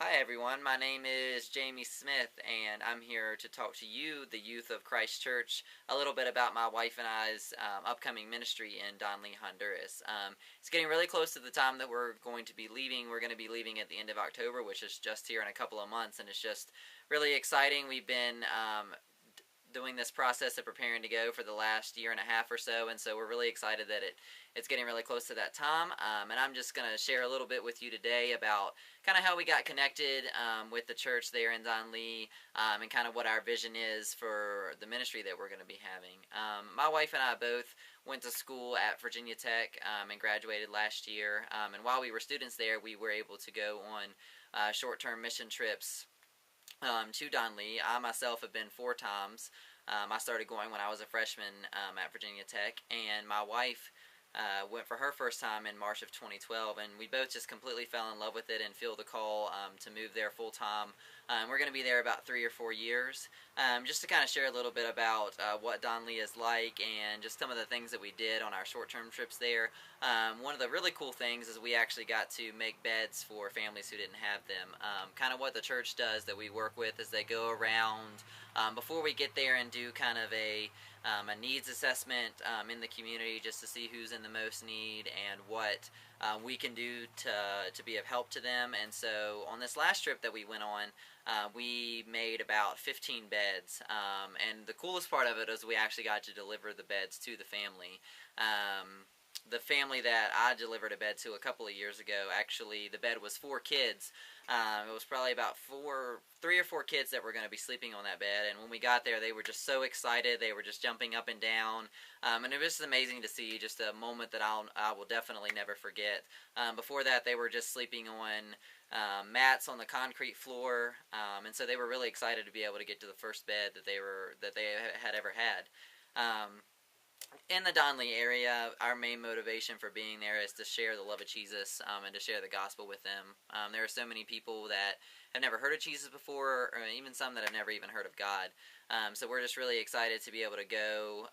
Hi everyone, my name is Jamie Smith and I'm here to talk to you, the youth of Christ Church, a little bit about my wife and I's upcoming ministry in Donley, Honduras. It's getting really close to the time that we're going to be leaving. We're going to be leaving at the end of October, which is just here in a couple of months, and it's just really exciting. We've been doing this process of preparing to go for the last year and a half or so, and so we're really excited that it's getting really close to that time. And I'm just going to share a little bit with you today about kind of how we got connected with the church there in Donley, and kind of what our vision is for the ministry that we're going to be having. My wife and I both went to school at Virginia Tech and graduated last year, and while we were students there, we were able to go on short-term mission trips to Donley. I myself have been 4 times. I started going when I was a freshman at Virginia Tech, and my wife went for her first time in March of 2012, and we both just completely fell in love with it and feel the call to move there full time. We're going to be there about 3 or 4 years. Just to kind of share a little bit about what Donley is like and just some of the things that we did on our short-term trips there. One of the really cool things is we actually got to make beds for families who didn't have them. Kind of what the church does that we work with is they go around before we get there and do kind of a needs assessment in the community just to see who's in the most need and what we can do to be of help to them. And so on this last trip that we went on, we made about 15 beds, and the coolest part of it is we actually got to deliver the beds to the family. The family that I delivered a bed to a couple of years ago, actually the bed was 4 kids. It was probably about 3 or 4 kids that were going to be sleeping on that bed, and when we got there they were just so excited. They were just jumping up and down, and it was just amazing to see, just a moment that I will definitely never forget. Before that they were just sleeping on mats on the concrete floor, and so they were really excited to be able to get to the first bed that they had ever had. In the Donley area, our main motivation for being there is to share the love of Jesus and to share the gospel with them. There are so many people that have never heard of Jesus before, or even some that have never even heard of God. So we're just really excited to be able to go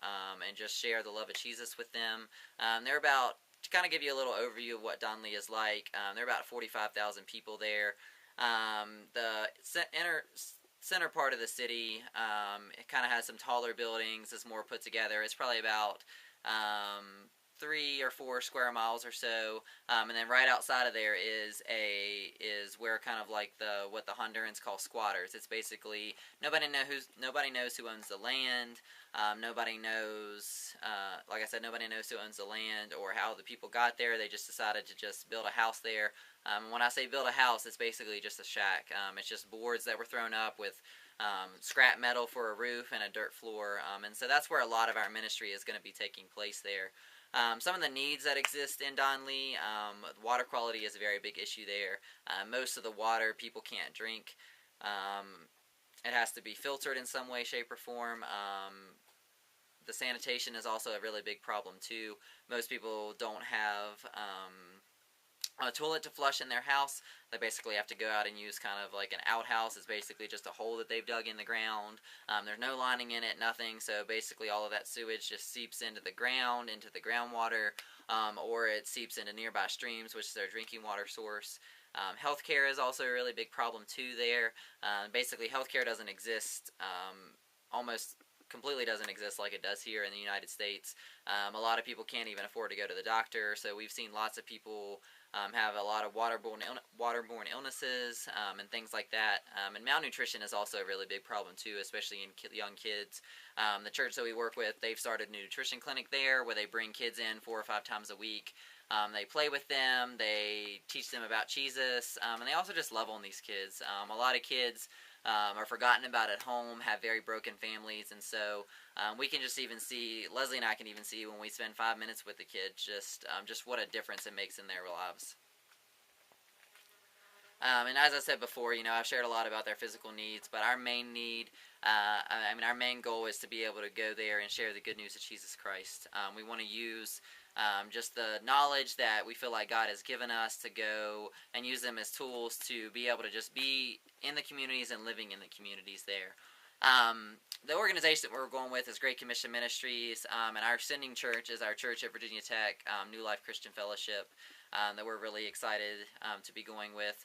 and just share the love of Jesus with them. To kind of give you a little overview of what Donley is like, there are about 45,000 people there. The center part of the city, it kind of has some taller buildings. It's more put together. It's probably about 3 or 4 square miles or so, and then right outside of there is where kind of like what the Hondurans call squatters. It's basically nobody knows who owns the land. Nobody knows, like I said, nobody knows who owns the land or how the people got there. They just decided to just build a house there. When I say build a house, it's basically just a shack. It's just boards that were thrown up with scrap metal for a roof and a dirt floor, and so that's where a lot of our ministry is going to be taking place there. Some of the needs that exist in Donley, water quality is a very big issue there. Most of the water people can't drink. It has to be filtered in some way, shape, or form. The sanitation is also a really big problem too. Most people don't have a toilet to flush in their house. They basically have to go out and use kind of like an outhouse. It's basically just a hole that they've dug in the ground. There's no lining in it, nothing, so basically all of that sewage just seeps into the ground, into the groundwater, or it seeps into nearby streams, which is their drinking water source. Healthcare is also a really big problem too there. Basically healthcare doesn't exist, almost completely doesn't exist like it does here in the United States. A lot of people can't even afford to go to the doctor, so we've seen lots of people have a lot of waterborne illnesses and things like that. And malnutrition is also a really big problem too, especially in young kids. The church that we work with, they've started a nutrition clinic there where they bring kids in 4 or 5 times a week. They play with them, they teach them about Jesus, and they also just love on these kids. A lot of kids are forgotten about at home, have very broken families, and so we can just even see, Leslie and I can even see when we spend 5 minutes with the kids, just what a difference it makes in their lives. And as I said before, I've shared a lot about their physical needs, but our main need, our main goal is to be able to go there and share the good news of Jesus Christ. We want to use just the knowledge that we feel like God has given us to go and use them as tools to be able to just be in the communities and living in the communities there. The organization that we're going with is Great Commission Ministries, and our sending church is our church at Virginia Tech, New Life Christian Fellowship. that we're really excited to be going with.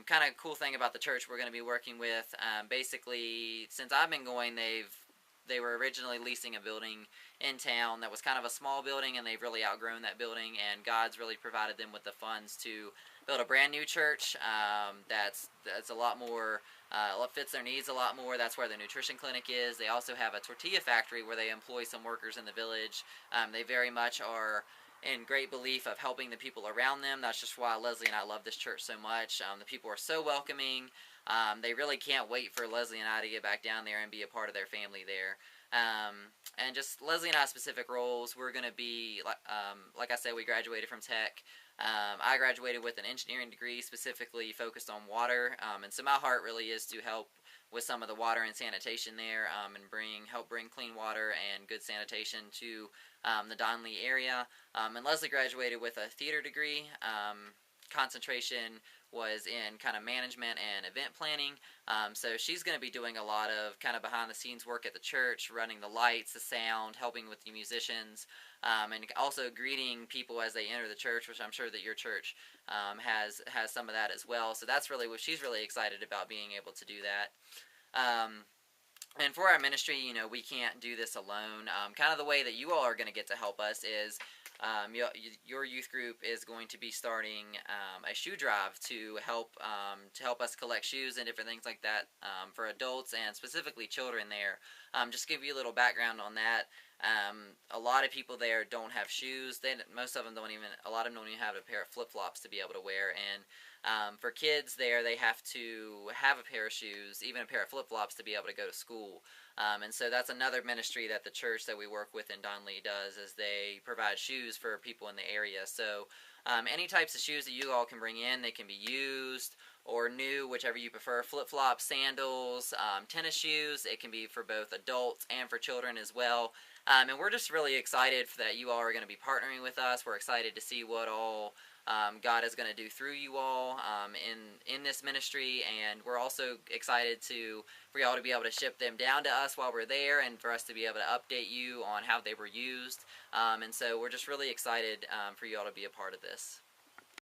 Kind of cool thing about the church we're going to be working with. Basically, since I've been going, they were originally leasing a building in town that was kind of a small building, and they've really outgrown that building, and God's really provided them with the funds to build a brand new church that's a lot more fits their needs a lot more. That's where the nutrition clinic is. They also have a tortilla factory where they employ some workers in the village. They very much are in great belief of helping the people around them. That's just why Leslie and I love this church so much. The people are so welcoming. They really can't wait for Leslie and I to get back down there and be a part of their family there. And just Leslie and I specific roles, we're going to be, like I said, we graduated from tech. I graduated with an engineering degree specifically focused on water, and so my heart really is to help with some of the water and sanitation there, and help bring clean water and good sanitation to the Donley area. And Leslie graduated with a theater degree. Concentration was in kind of management and event planning. So she's going to be doing a lot of kind of behind the scenes work at the church, running the lights, the sound, helping with the musicians, and also greeting people as they enter the church, which I'm sure that your church has some of that as well. So that's really what she's really excited about, being able to do that. And for our ministry, we can't do this alone. Kind of the way that you all are going to get to help us is your youth group is going to be starting a shoe drive to help us collect shoes and different things like that for adults and specifically children there. Just give you a little background on that. A lot of people there don't have shoes. Most of them don't even. A lot of them don't even have a pair of flip-flops to be able to wear. And for kids there, they have to have a pair of shoes, even a pair of flip-flops, to be able to go to school. And so that's another ministry that the church that we work with in Donley does, is they provide shoes for people in the area. So any types of shoes that you all can bring in, they can be used or new, whichever you prefer. Flip-flops, sandals, tennis shoes. It can be for both adults and for children as well. And we're just really excited that you all are going to be partnering with us. We're excited to see what all God is going to do through you all in this ministry, and we're also excited for y'all to be able to ship them down to us while we're there, and for us to be able to update you on how they were used. And so we're just really excited for you all to be a part of this.